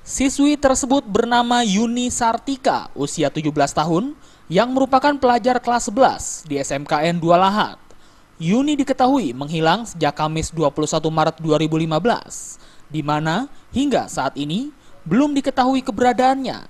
Siswi tersebut bernama Yuni Sartika, usia 17 tahun, yang merupakan pelajar kelas 11 di SMKN 2 Lahat. Yuni diketahui menghilang sejak Kamis 21 Maret 2015, di mana hingga saat ini belum diketahui keberadaannya.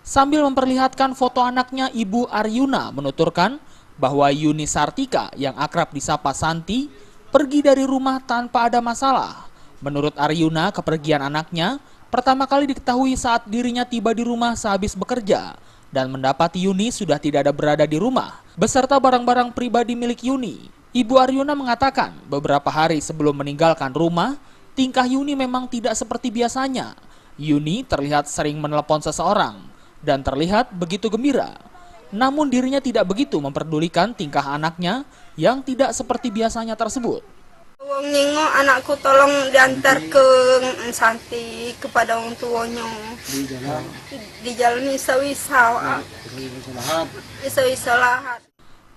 Sambil memperlihatkan foto anaknya, Ibu Aryuna menuturkan bahwa Yuni Sartika yang akrab disapa Santi pergi dari rumah tanpa ada masalah. Menurut Aryuna, kepergian anaknya pertama kali diketahui saat dirinya tiba di rumah sehabis bekerja dan mendapati Yuni sudah tidak ada berada di rumah beserta barang-barang pribadi milik Yuni. Ibu Aryuna mengatakan beberapa hari sebelum meninggalkan rumah, tingkah Yuni memang tidak seperti biasanya. Yuni terlihat sering menelepon seseorang dan terlihat begitu gembira. Namun dirinya tidak begitu memperdulikan tingkah anaknya yang tidak seperti biasanya tersebut. Wong nengok anakku tolong diantar ke Santi kepada orang tuanya di jalan Isa-Wisa Lahat.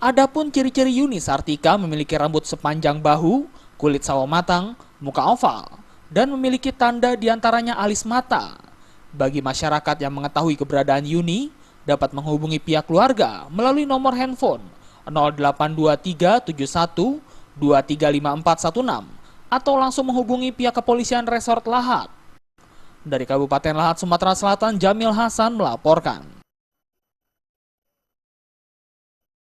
Adapun ciri-ciri Yuni Sartika memiliki rambut sepanjang bahu, kulit sawo matang, muka oval, dan memiliki tanda diantaranya alis mata. Bagi masyarakat yang mengetahui keberadaan Yuni, dapat menghubungi pihak keluarga melalui nomor handphone 082371235416 atau langsung menghubungi pihak kepolisian Resort Lahat. Dari Kabupaten Lahat, Sumatera Selatan, Jamil Hasan melaporkan.